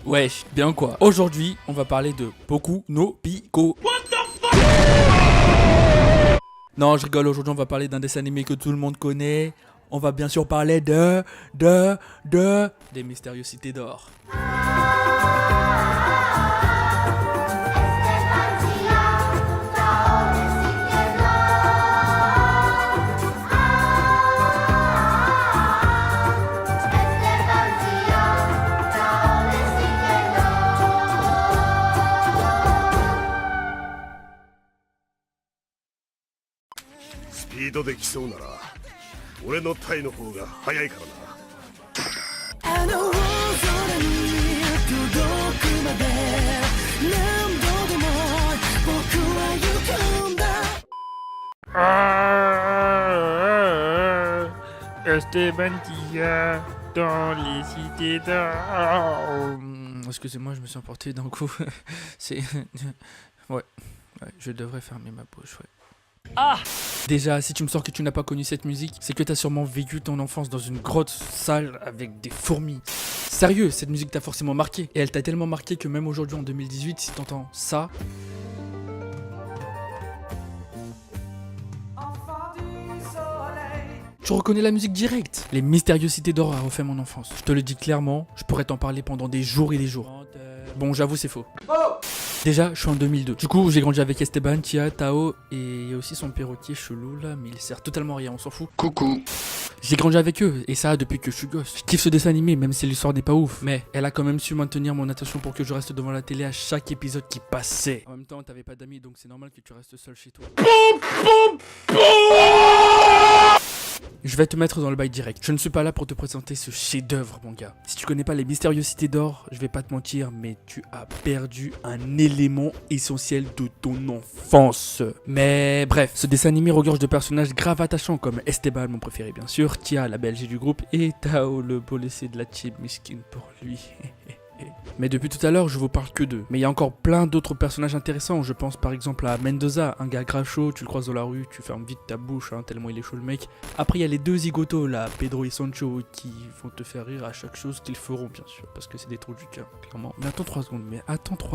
Wesh, bien quoi. Aujourd'hui, on va parler de Boku no Pico. Non, je rigole, aujourd'hui on va parler d'un dessin animé que tout le monde connaît. On va bien sûr parler des Mystérieuses Cités d'Or. Esteban Tilla dans les cités d'or. Excusez-moi, je me suis emporté d'un coup. C'est... Ouais, je devrais fermer ma bouche, ouais. Ah! Déjà, si tu me sors que tu n'as pas connu cette musique, c'est que t'as sûrement vécu ton enfance dans une grotte sale avec des fourmis. Sérieux, cette musique t'a forcément marqué. Et elle t'a tellement marqué que même aujourd'hui en 2018, si t'entends ça... Tu reconnais la musique directe. Les Mystérieuses Cités d'Or a refait mon enfance. Je te le dis clairement, je pourrais t'en parler pendant des jours et des jours. Bon, j'avoue, c'est faux. Déjà, je suis en 2002. Du coup, j'ai grandi avec Esteban, Tia, Tao, et il y a aussi son perroquet chelou là, mais il sert totalement à rien, on s'en fout. Coucou. J'ai grandi avec eux, et ça depuis que je suis gosse. Je kiffe ce dessin animé, même si l'histoire n'est pas ouf. Mais elle a quand même su maintenir mon attention pour que je reste devant la télé à chaque épisode qui passait. En même temps, t'avais pas d'amis, donc c'est normal que tu restes seul chez toi. Je vais te mettre dans le bail direct. Je ne suis pas là pour te présenter ce chef-d'œuvre, mon gars. Si tu connais pas les Mystérieuses Cités d'Or, je vais pas te mentir, mais tu as perdu un élément essentiel de ton enfance. Mais bref, ce dessin animé regorge de personnages grave attachants comme Esteban, mon préféré bien sûr, Tia, la belge du groupe, et Tao, le beau laissé de la team, miskin pour lui. Mais depuis tout à l'heure, je vous parle que d'eux. Mais il y a encore plein d'autres personnages intéressants. Je pense par exemple à Mendoza, un gars grave chaud, tu le croises dans la rue, tu fermes vite ta bouche, hein, tellement il est chaud le mec. Après, il y a les deux zigotos là, Pedro et Sancho, qui vont te faire rire à chaque chose qu'ils feront, bien sûr, parce que c'est des trous du cœur, clairement. Mais attends 3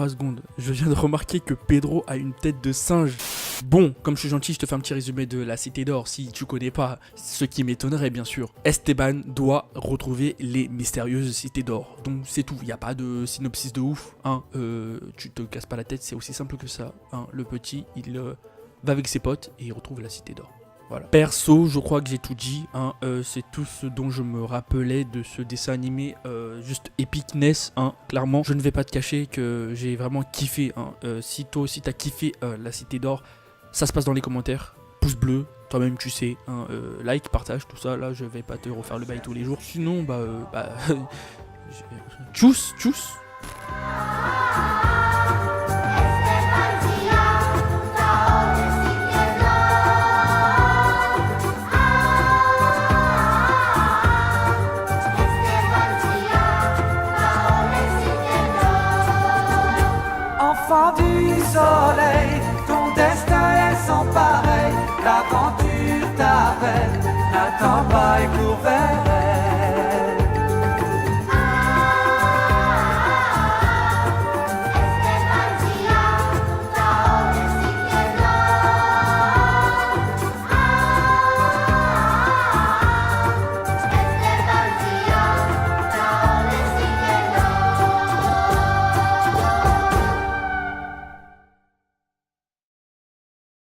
secondes. Je viens de remarquer que Pedro a une tête de singe. Bon, comme je suis gentil, je te fais un petit résumé de la Cité d'Or, si tu connais pas, ce qui m'étonnerait bien sûr. Esteban doit retrouver les Mystérieuses Cités d'Or. Donc c'est tout, il n'y a pas de synopsis de ouf, hein. Tu te casses pas la tête, c'est aussi simple que ça, hein. Le petit, il va avec ses potes et il retrouve la Cité d'Or. Voilà. Perso, je crois que j'ai tout dit, hein. C'est tout ce dont je me rappelais de ce dessin animé, juste epicness, hein. Clairement, je ne vais pas te cacher que j'ai vraiment kiffé, hein. Si toi aussi t'as kiffé la Cité d'Or, ça se passe dans les commentaires, pouce bleu, toi-même tu sais, hein, like, partage, tout ça, là je vais pas te refaire le bail tous les jours, sinon tchuss, tchuss. Enfant du soleil, ton destin est sans pareil. L'aventure t'appelle, n'attends pas et cours vers elle.